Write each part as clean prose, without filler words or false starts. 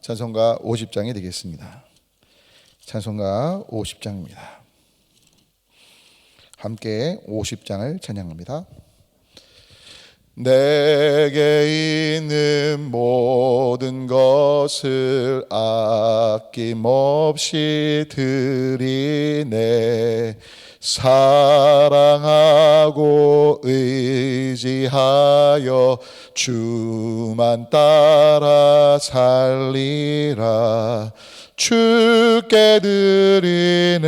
찬송가 50장이 되겠습니다. 찬송가 50장입니다. 함께 50장을 찬양합니다. 내게 있는 모든 것을 아낌없이 드리네. 사랑하고 의지하여 주만 따라 살리라. 주께 드리네.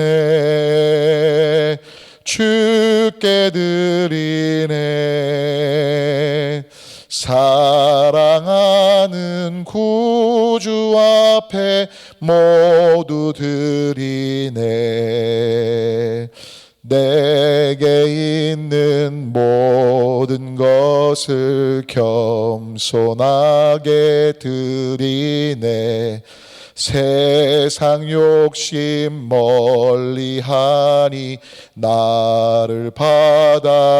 주께 드리네. 사랑하는 구주 앞에 모두 드리네. 내게 있는 모든 것을 겸손하게 드리네. 세상 욕심 멀리하니 나를 받아주소서.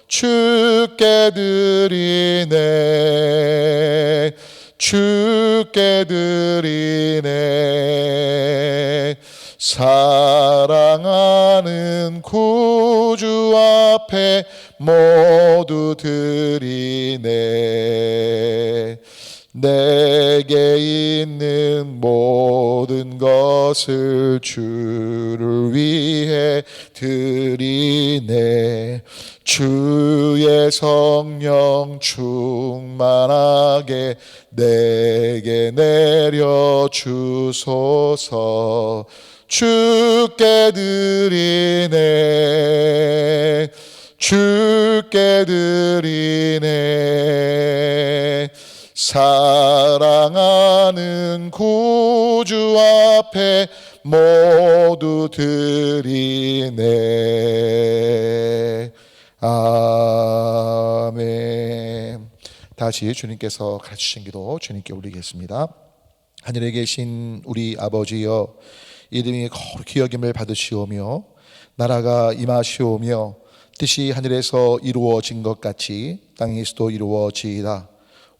주께 드리네. 주께 드리네. 사랑하는 구주 앞에 모두 드리네. 내게 있는 모든 것을 주를 위해 드리네. 주의 성령 충만하게 내게 내려 주소서. 주께 드리네. 주께 드리네. 사랑하는 구주 앞에 모두 드리네. 아멘. 다시 주님께서 가르치신 기도 주님께 올리겠습니다. 하늘에 계신 우리 아버지여, 이름이 거룩히 여김을 받으시오며 나라가 임하시오며 뜻이 하늘에서 이루어진 것 같이 땅에서도 이루어지이다.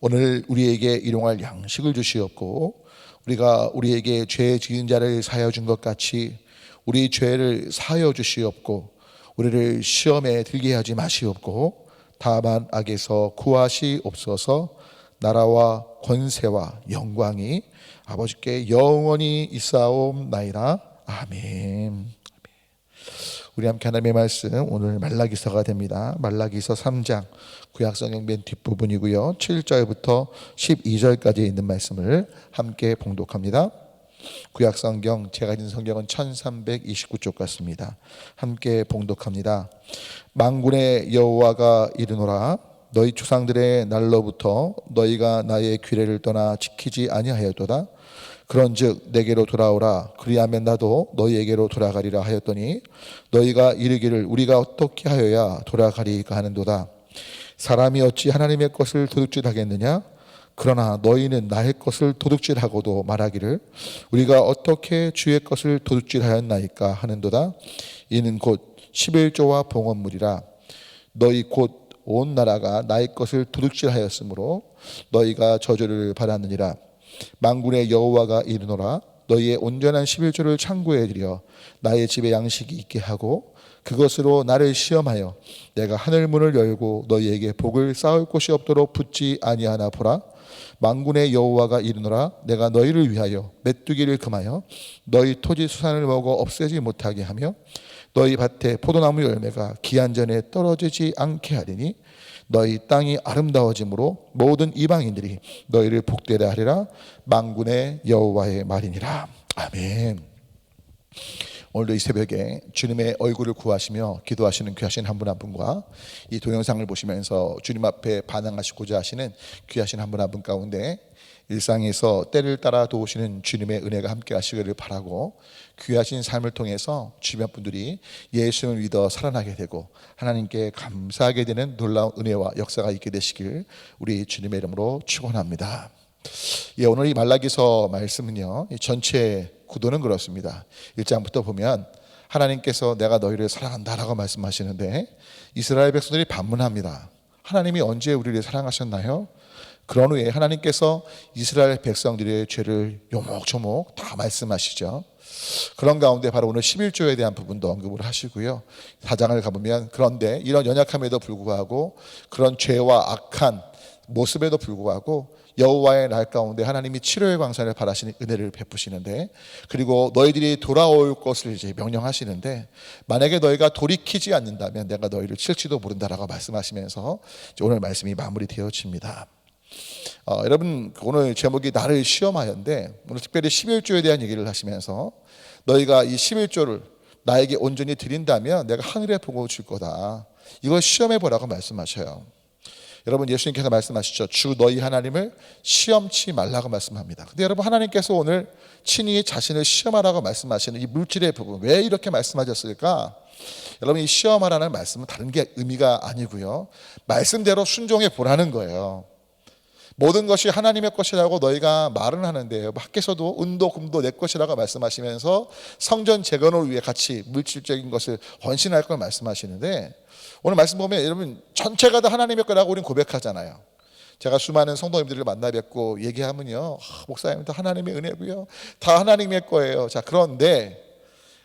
오늘 우리에게 일용할 양식을 주시옵고 우리가 우리에게 죄 지은 자를 사하여 준 것 같이 우리 죄를 사하여 주시옵고 우리를 시험에 들게 하지 마시옵고 다만 악에서 구하시옵소서. 나라와 권세와 영광이 아버지께 영원히 있사옵나이다. 아멘. 우리 함께 하나님의 말씀, 오늘 말라기서가 됩니다. 말라기서 3장 구약성경 맨 뒷부분이고요, 7절부터 12절까지 있는 말씀을 함께 봉독합니다. 구약성경, 제가 있는 성경은 1329쪽 같습니다. 함께 봉독합니다. 만군의 여호와가 이르노라. 너희 조상들의 날로부터 너희가 나의 규례를 떠나 지키지 아니하였도다. 그런즉 내게로 돌아오라. 그리하면 나도 너희에게로 돌아가리라 하였더니 너희가 이르기를 우리가 어떻게 하여야 돌아가리까 하는도다. 사람이 어찌 하나님의 것을 도둑질하겠느냐? 그러나 너희는 나의 것을 도둑질하고도 말하기를 우리가 어떻게 주의 것을 도둑질하였나이까 하는도다. 이는 곧 11조와 봉헌물이라. 너희 곧 온 나라가 나의 것을 도둑질하였으므로 너희가 저주를 받았느니라. 만군의 여호와가 이르노라. 너희의 온전한 11조를 창고에 들여 나의 집에 양식이 있게 하고 그것으로 나를 시험하여 내가 하늘 문을 열고 너희에게 복을 쌓을 곳이 없도록 붙지 아니하나 보라. 만군의 여호와가 이르노라. 내가 너희를 위하여 메뚜기를 금하여 너희 토지 수산을 먹어 없애지 못하게 하며 너희 밭에 포도나무 열매가 기한 전에 떨어지지 않게 하리니 너희 땅이 아름다워짐으로 모든 이방인들이 너희를 복되라 하리라. 만군의 여호와의 말이니라. 아멘. 오늘도 이 새벽에 주님의 얼굴을 구하시며 기도하시는 귀하신 한 분 한 분과 이 동영상을 보시면서 주님 앞에 반응하시고자 하시는 귀하신 한 분 한 분 가운데 일상에서 때를 따라 도우시는 주님의 은혜가 함께 하시기를 바라고, 귀하신 삶을 통해서 주변 분들이 예수를 믿어 살아나게 되고 하나님께 감사하게 되는 놀라운 은혜와 역사가 있게 되시길 우리 주님의 이름으로 축원합니다. 오늘 이 말라기서 말씀은요, 이 전체 구도는 그렇습니다. 1장부터 보면 하나님께서 내가 너희를 사랑한다라고 말씀하시는데 이스라엘 백성들이 반문합니다. 하나님이 언제 우리를 사랑하셨나요? 그런 후에 하나님께서 이스라엘 백성들의 죄를 요목조목 다 말씀하시죠. 그런 가운데 바로 오늘 11조에 대한 부분도 언급을 하시고요. 4장을 가보면 그런데 이런 연약함에도 불구하고 그런 죄와 악한 모습에도 불구하고 여호와의 날 가운데 하나님이 치료의 광선을 바라시는 은혜를 베푸시는데, 그리고 너희들이 돌아올 것을 이제 명령하시는데, 만약에 너희가 돌이키지 않는다면 내가 너희를 칠지도 모른다라고 말씀하시면서 오늘 말씀이 마무리되어집니다. 여러분, 오늘 제목이 나를 시험하여인데 오늘 특별히 11조에 대한 얘기를 하시면서 너희가 이 11조를 나에게 온전히 드린다면 내가 하늘에 복을 줄 거다, 이걸 시험해 보라고 말씀하셔요. 여러분, 예수님께서 말씀하시죠. 주 너희 하나님을 시험치 말라고 말씀합니다. 근데 여러분, 하나님께서 오늘 친히 자신을 시험하라고 말씀하시는 이 물질의 부분, 왜 이렇게 말씀하셨을까? 여러분, 이 시험하라는 말씀은 다른 게 의미가 아니고요, 말씀대로 순종해 보라는 거예요. 모든 것이 하나님의 것이라고 너희가 말은 하는데 밖에서도 은도 금도 내 것이라고 말씀하시면서 성전 재건을 위해 같이 물질적인 것을 헌신할 걸 말씀하시는데, 오늘 말씀 보면 여러분 전체가 다 하나님의 거라고 우리는 고백하잖아요. 제가 수많은 성도님들을 만나 뵙고 얘기하면요, 목사님 다 하나님의 은혜고요, 다 하나님의 거예요. 자, 그런데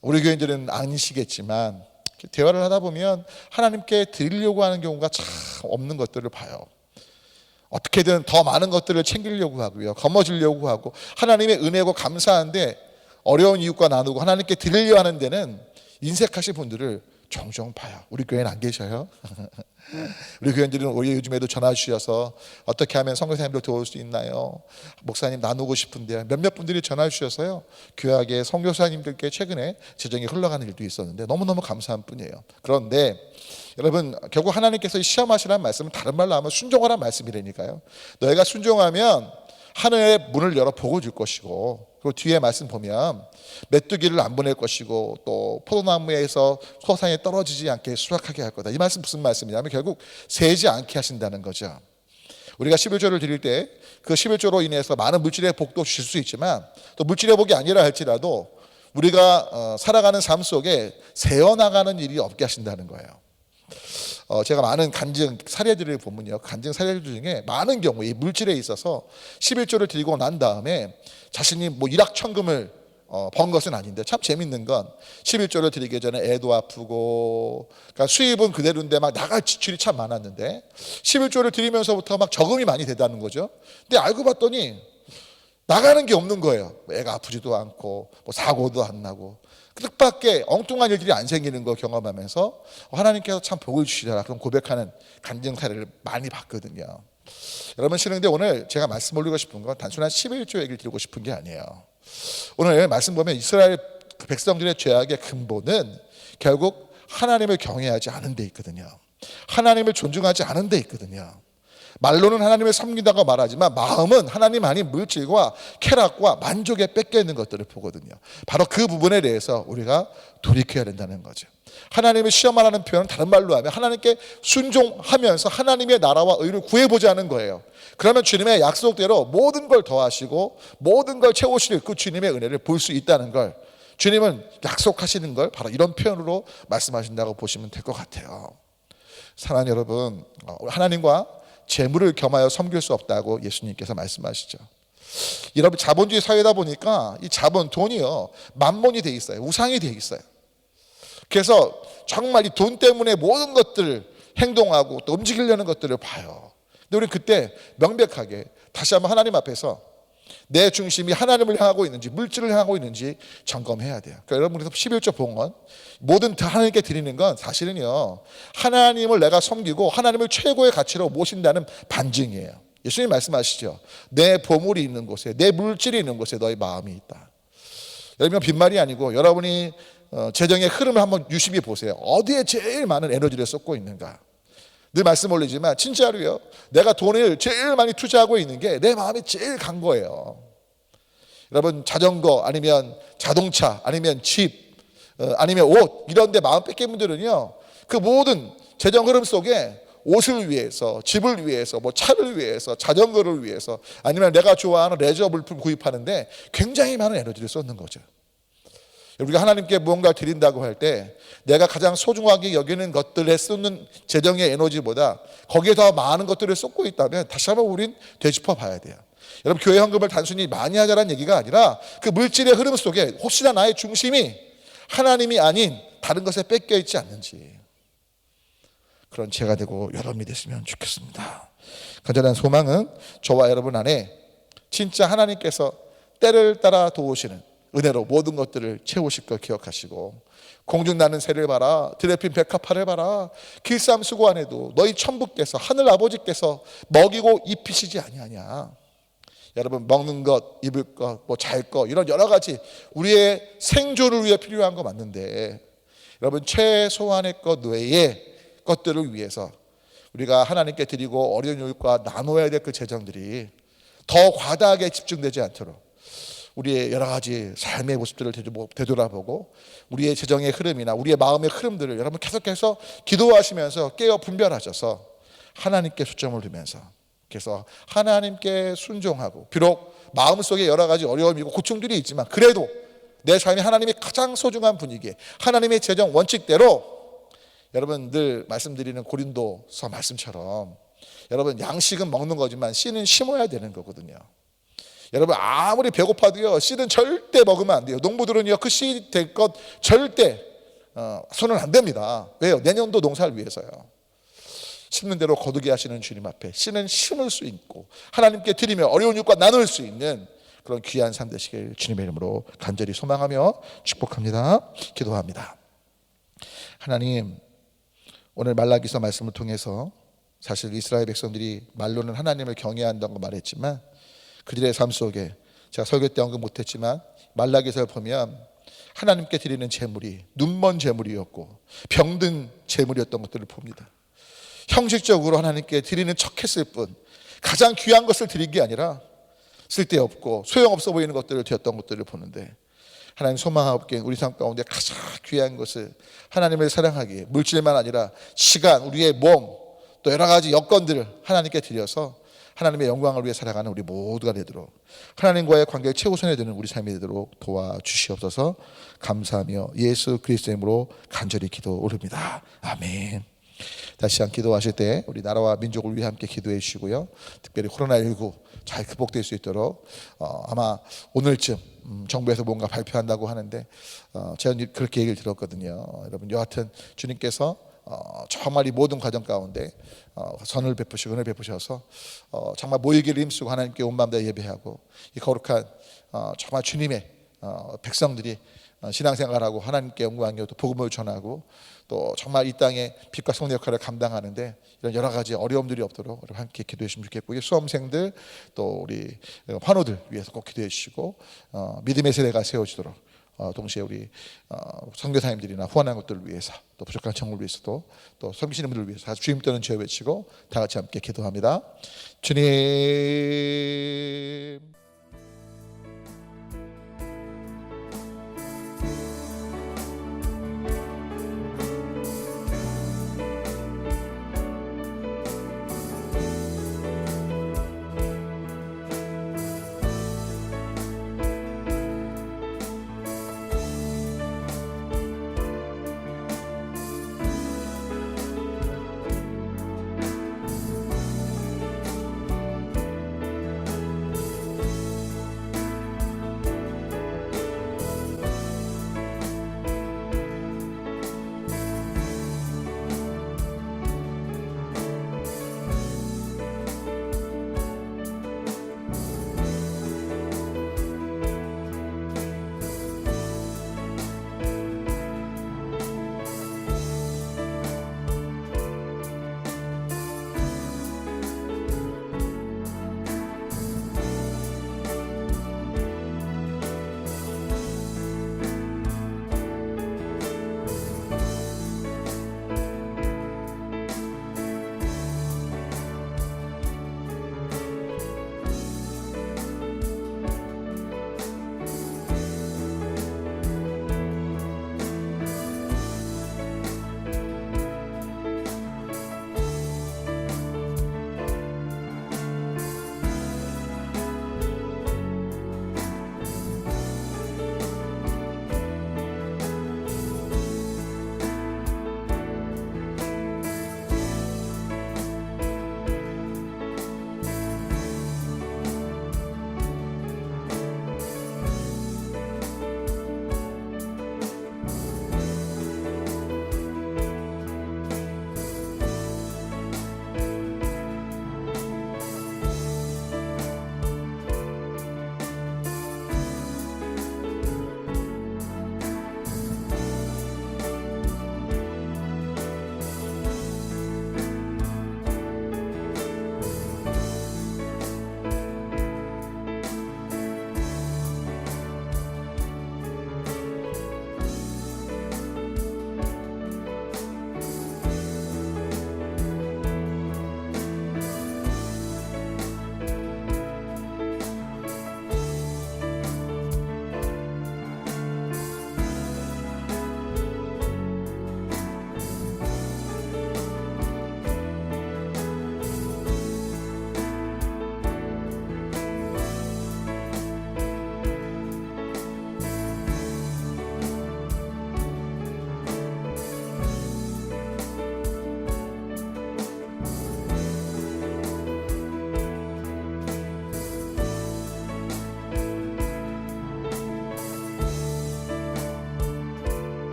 우리 교인들은 아니시겠지만 대화를 하다 보면 하나님께 드리려고 하는 경우가 참 없는 것들을 봐요. 어떻게든 더 많은 것들을 챙기려고 하고요, 거머쥐려고 하고, 하나님의 은혜고 감사한데 어려운 이웃과 나누고 하나님께 드리려 하는 데는 인색하신 분들을 종종 봐요. 우리 교회는 안 계셔요? 우리 교인들은 우리 요즘에도 전화 주셔서 어떻게 하면 선교사님들 도울 수 있나요? 목사님 나누고 싶은데, 몇몇 분들이 전화 주셔서요, 교회의 선교사님들께 최근에 재정이 흘러가는 일도 있었는데 너무너무 감사한 뿐이에요. 그런데 여러분, 결국 하나님께서 시험하시라는 말씀은 다른 말로 하면 순종하라는 말씀이라니까요. 너희가 순종하면 하늘의 문을 열어 복을 줄 것이고, 그리고 뒤에 말씀 보면 메뚜기를 안 보낼 것이고, 또 포도나무에서 소산에 떨어지지 않게 수확하게 할 거다. 이 말씀 무슨 말씀이냐면 결국 세지 않게 하신다는 거죠. 우리가 11조를 드릴 때 그 11조로 인해서 많은 물질의 복도 주실 수 있지만, 또 물질의 복이 아니라 할지라도 우리가 살아가는 삶 속에 새어나가는 일이 없게 하신다는 거예요. 제가 많은 간증 사례들을 보면요, 간증 사례들 중에 많은 경우 이 물질에 있어서 11조를 드리고 난 다음에 자신이 뭐 일확천금을 번 것은 아닌데, 참 재밌는 건 11조를 드리기 전에 애도 아프고, 그러니까 수입은 그대로인데 막 나갈 지출이 참 많았는데 11조를 드리면서부터 막 저금이 많이 되다는 거죠. 근데 알고 봤더니 나가는 게 없는 거예요. 애가 아프지도 않고 뭐 사고도 안 나고 그 뜻밖의 엉뚱한 일들이 안 생기는 걸 경험하면서 하나님께서 참 복을 주시더라, 그런 고백하는 간증 사례를 많이 봤거든요. 여러분, 싫은데 오늘 제가 말씀 올리고 싶은 건 단순한 11조 얘기를 드리고 싶은 게 아니에요. 오늘 말씀 보면 이스라엘 백성들의 죄악의 근본은 결국 하나님을 경외하지 않은 데 있거든요. 하나님을 존중하지 않은 데 있거든요. 말로는 하나님을 섬긴다고 말하지만 마음은 하나님 아닌 물질과 쾌락과 만족에 뺏겨 있는 것들을 보거든요. 바로 그 부분에 대해서 우리가 돌이켜야 된다는 거죠. 하나님을 시험하라는 표현은 다른 말로 하면 하나님께 순종하면서 하나님의 나라와 의를 구해보자는 거예요. 그러면 주님의 약속대로 모든 걸 더하시고 모든 걸 채우실 그 주님의 은혜를 볼 수 있다는 걸 주님은 약속하시는 걸 바로 이런 표현으로 말씀하신다고 보시면 될 것 같아요. 사랑하는 여러분, 하나님과 재물을 겸하여 섬길 수 없다고 예수님께서 말씀하시죠. 여러분, 자본주의 사회다 보니까 이 자본, 돈이요, 만몬이 돼 있어요. 우상이 돼 있어요. 그래서 정말 이 돈 때문에 모든 것들을 행동하고 또 움직이려는 것들을 봐요. 근데 우리는 그때 명백하게 다시 한번 하나님 앞에서 내 중심이 하나님을 향하고 있는지 물질을 향하고 있는지 점검해야 돼요. 그러니까 여러분, 11조 봉헌 모든 다 하나님께 드리는 건 사실은요, 하나님을 내가 섬기고 하나님을 최고의 가치로 모신다는 반증이에요. 예수님 말씀하시죠. 내 보물이 있는 곳에, 내 물질이 있는 곳에 너의 마음이 있다. 여러분, 빈말이 아니고 여러분이 재정의 흐름을 한번 유심히 보세요. 어디에 제일 많은 에너지를 쏟고 있는가. 늘 말씀 올리지만 진짜로요, 내가 돈을 제일 많이 투자하고 있는 게 내 마음이 제일 간 거예요. 여러분, 자전거 아니면 자동차 아니면 집 아니면 옷 이런 데 마음 뺏긴 분들은요, 그 모든 재정 흐름 속에 옷을 위해서, 집을 위해서, 뭐 차를 위해서, 자전거를 위해서 아니면 내가 좋아하는 레저 물품 구입하는데 굉장히 많은 에너지를 쏟는 거죠. 우리가 하나님께 무언가를 드린다고 할 때 내가 가장 소중하게 여기는 것들에 쏟는 재정의 에너지보다 거기에 더 많은 것들을 쏟고 있다면 다시 한번 우린 되짚어 봐야 돼요. 여러분, 교회 헌금을 단순히 많이 하자는 얘기가 아니라 그 물질의 흐름 속에 혹시나 나의 중심이 하나님이 아닌 다른 것에 뺏겨 있지 않는지, 그런 제가 되고 여러분이 됐으면 좋겠습니다. 간절한 소망은 저와 여러분 안에 진짜 하나님께서 때를 따라 도우시는 은혜로 모든 것들을 채우실 걸 기억하시고, 공중 나는 새를 봐라, 들에 핀 백합화를 봐라, 길쌈 수고 안 해도 너희 천부께서 하늘 아버지께서 먹이고 입히시지 아니하냐. 여러분, 먹는 것, 입을 것, 뭐 잘 것, 이런 여러 가지 우리의 생존을 위해 필요한 거 맞는데, 여러분, 최소한의 것 외의 것들을 위해서 우리가 하나님께 드리고 어려운 이웃과 나눠야 될 그 재정들이 더 과다하게 집중되지 않도록 우리의 여러 가지 삶의 모습들을 되돌아보고 우리의 재정의 흐름이나 우리의 마음의 흐름들을 여러분 계속해서 기도하시면서 깨어 분별하셔서 하나님께 초점을 두면서, 그래서 하나님께 순종하고, 비록 마음속에 여러 가지 어려움이고 고충들이 있지만 그래도 내 삶이 하나님이 가장 소중한 분위기에 하나님의 재정 원칙대로, 여러분 늘 말씀드리는 고린도서 말씀처럼 여러분, 양식은 먹는 거지만 씨는 심어야 되는 거거든요. 여러분, 아무리 배고파도요, 씨는 절대 먹으면 안 돼요. 농부들은요, 그 씨 될 것 절대 손은 안 댑니다. 왜요? 내년도 농사를 위해서요. 심는 대로 거두게 하시는 주님 앞에 씨는 심을 수 있고 하나님께 드리며 어려운 이웃과 나눌 수 있는 그런 귀한 삶 되시길 주님의 이름으로 간절히 소망하며 축복합니다. 기도합니다. 하나님, 오늘 말라기서 말씀을 통해서 사실 이스라엘 백성들이 말로는 하나님을 경외한다고 말했지만 그들의 삶 속에, 제가 설교 때 언급 못했지만 말라기서를 보면 하나님께 드리는 제물이 눈먼 제물이었고 병든 제물이었던 것들을 봅니다. 형식적으로 하나님께 드리는 척했을 뿐 가장 귀한 것을 드린 게 아니라 쓸데없고 소용없어 보이는 것들을 드렸던 것들을 보는데, 하나님 소망하옵게 우리 삶 가운데 가장 귀한 것을 하나님을 사랑하기에 물질만 아니라 시간, 우리의 몸, 또 여러 가지 여건들을 하나님께 드려서 하나님의 영광을 위해 살아가는 우리 모두가 되도록, 하나님과의 관계를 최우선에 두는 우리 삶이 되도록 도와주시옵소서. 감사하며 예수 그리스도의 이름으로 간절히 기도 올립니다. 아멘. 다시 한 기도하실 때 우리 나라와 민족을 위해 함께 기도해 주시고요. 특별히 코로나19 잘 극복될 수 있도록 아마 오늘쯤 정부에서 뭔가 발표한다고 하는데 제가 그렇게 얘기를 들었거든요. 여러분, 여하튼 주님께서 정말 이 모든 과정 가운데 선을 베푸시고 은혜를 베푸셔서 정말 모이기를 힘쓰고 하나님께 온 마음 다해 예배하고 이 거룩한 정말 주님의 백성들이 신앙생활하고 하나님께 영광하며 또 복음을 전하고 또 정말 이 땅에 빛과 성의 역할을 감당하는데 이런 여러 가지 어려움들이 없도록 우리 함께 기도해 주시면 좋겠고, 수험생들 또 우리 환우들 위해서 꼭 기도해 주시고 믿음의 세대가 세워지도록 동시에 우리 선교사님들이나 후원한 것들을 위해서 또 부족한 청구를 위해서도 또 섬기시는 분들을 위해서 주님 떠는 죄 외치고 다 같이 함께 기도합니다. 주님